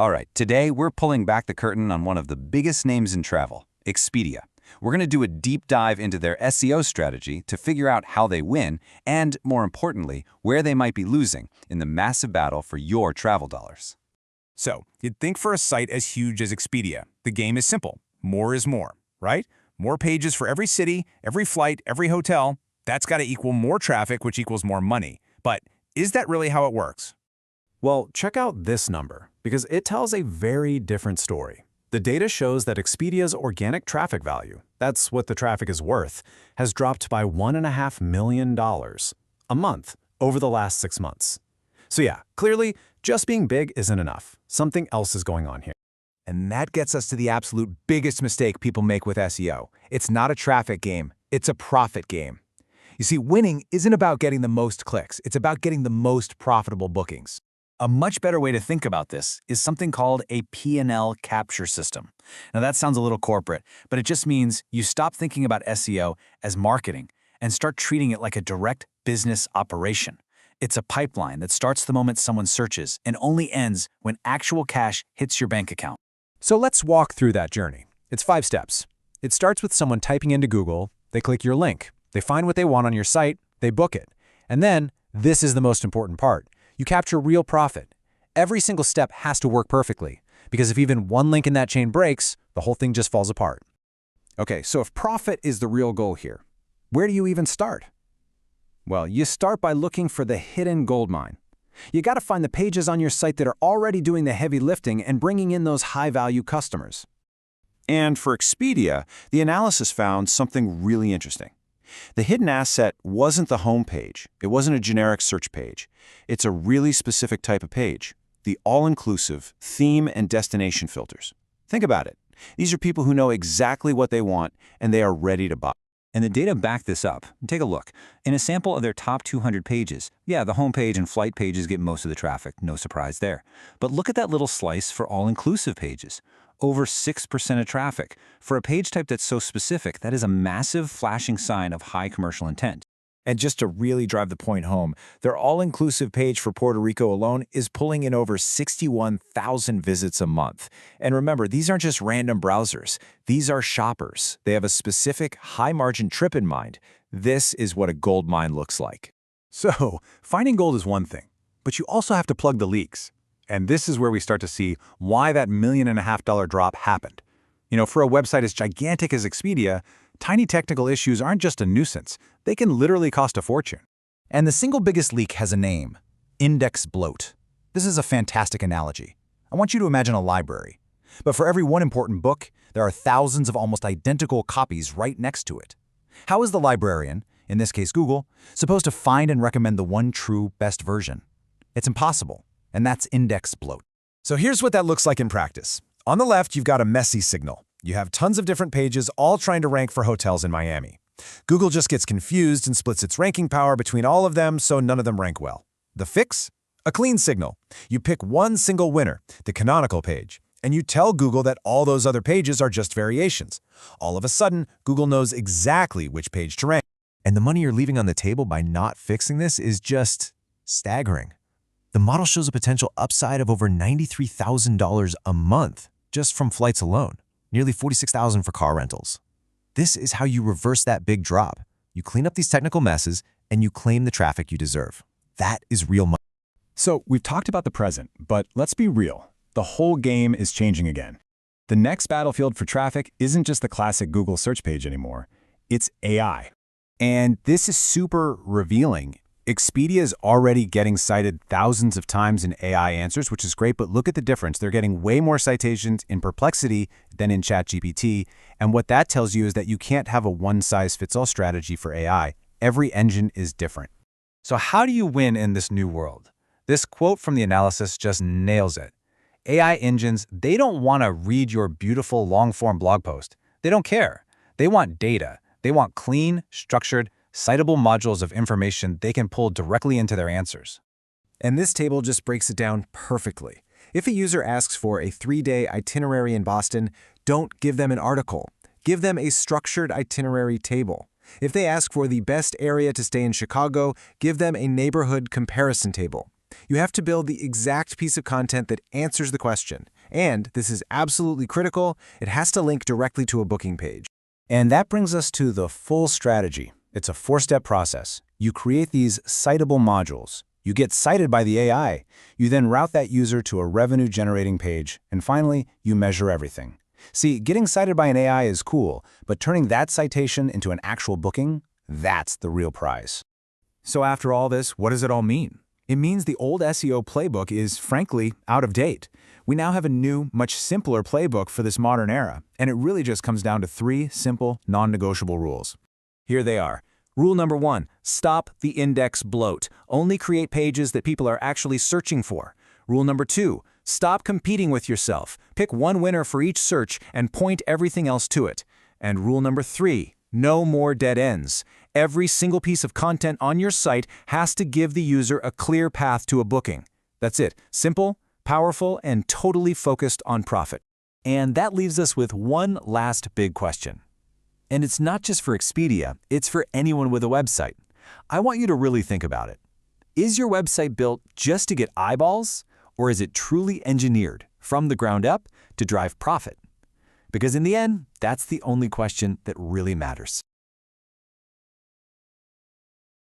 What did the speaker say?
All right, today we're pulling back the curtain on one of the biggest names in travel, Expedia. We're going to do a deep dive into their SEO strategy to figure out how they win and, more importantly, where they might be losing in the massive battle for your travel dollars. So, you'd think for a site as huge as Expedia, the game is simple. More is more, right? More pages for every city, every flight, every hotel. That's got to equal more traffic, which equals more money. But is that really how it works? Well, check out this number, because it tells a very different story. The data shows that Expedia's organic traffic value, that's what the traffic is worth, has dropped by $1.5 million a month over the last 6 months. So yeah, clearly, just being big isn't enough. Something else is going on here. And that gets us to the absolute biggest mistake people make with SEO. It's not a traffic game, it's a profit game. You see, winning isn't about getting the most clicks, it's about getting the most profitable bookings. A much better way to think about this is something called a P&L capture system. Now that sounds a little corporate, but it just means you stop thinking about SEO as marketing and start treating it like a direct business operation. It's a pipeline that starts the moment someone searches and only ends when actual cash hits your bank account. So let's walk through that journey. It's 5 steps. It starts with someone typing into Google, they click your link, they find what they want on your site, they book it. And then, this is the most important part. You capture real profit. Every single step has to work perfectly, because if even one link in that chain breaks, the whole thing just falls apart. Okay, so if profit is the real goal here, where do you even start? Well, you start by looking for the hidden gold mine. You got to find the pages on your site that are already doing the heavy lifting and bringing in those high-value customers. And for Expedia, the analysis found something really interesting. The hidden asset wasn't the home page. It wasn't a generic search page. It's a really specific type of page, the all-inclusive theme and destination filters. Think about it. These are people who know exactly what they want, and they are ready to buy. And the data back this up. Take a look. In a sample of their top 200 pages, yeah, the homepage and flight pages get most of the traffic, no surprise there. But look at that little slice for all-inclusive pages. Over 6% of traffic. For a page type that's so specific, that is a massive flashing sign of high commercial intent. And just to really drive the point home, their all-inclusive page for Puerto Rico alone is pulling in over 61,000 visits a month. And remember, these aren't just random browsers. These are shoppers. They have a specific high-margin trip in mind. This is what a gold mine looks like. So, finding gold is one thing, but you also have to plug the leaks. And this is where we start to see why that $1.5 million drop happened. You know, for a website as gigantic as Expedia, tiny technical issues aren't just a nuisance. They can literally cost a fortune. And the single biggest leak has a name: index bloat. This is a fantastic analogy. I want you to imagine a library. But for every one important book, there are thousands of almost identical copies right next to it. How is the librarian, in this case Google, supposed to find and recommend the one true best version? It's impossible. And that's index bloat. So here's what that looks like in practice. On the left, you've got a messy signal. You have tons of different pages all trying to rank for hotels in Miami. Google just gets confused and splits its ranking power between all of them, so none of them rank well. The fix? A clean signal. You pick one single winner, the canonical page, and you tell Google that all those other pages are just variations. All of a sudden, Google knows exactly which page to rank. And the money you're leaving on the table by not fixing this is just staggering. The model shows a potential upside of over $93,000 a month just from flights alone, nearly $46,000 for car rentals. This is how you reverse that big drop. You clean up these technical messes and you claim the traffic you deserve. That is real money. So we've talked about the present, but let's be real. The whole game is changing again. The next battlefield for traffic isn't just the classic Google search page anymore. It's AI. And this is super revealing. Expedia is already getting cited thousands of times in AI answers, which is great, but look at the difference. They're getting way more citations in Perplexity than in ChatGPT, and what that tells you is that you can't have a one-size-fits-all strategy for AI. Every engine is different. So how do you win in this new world? This quote from the analysis just nails it. AI engines, they don't want to read your beautiful long-form blog post. They don't care. They want data. They want clean, structured, citable modules of information they can pull directly into their answers. And this table just breaks it down perfectly. If a user asks for a 3-day itinerary in Boston, don't give them an article. Give them a structured itinerary table. If they ask for the best area to stay in Chicago, give them a neighborhood comparison table. You have to build the exact piece of content that answers the question. And, this is absolutely critical, it has to link directly to a booking page. And that brings us to the full strategy. It's a 4-step process. You create these citable modules. You get cited by the AI. You then route that user to a revenue-generating page. And finally, you measure everything. See, getting cited by an AI is cool, but turning that citation into an actual booking, that's the real prize. So after all this, what does it all mean? It means the old SEO playbook is, frankly, out of date. We now have a new, much simpler playbook for this modern era, and it really just comes down to 3 simple, non-negotiable rules. Here they are. Rule number 1, stop the index bloat. Only create pages that people are actually searching for. Rule number 2, stop competing with yourself. Pick one winner for each search and point everything else to it. And rule number 3, no more dead ends. Every single piece of content on your site has to give the user a clear path to a booking. That's it. Simple, powerful, and totally focused on profit. And that leaves us with one last big question. And it's not just for Expedia, it's for anyone with a website. I want you to really think about it. Is your website built just to get eyeballs, or is it truly engineered from the ground up to drive profit? Because in the end, that's the only question that really matters.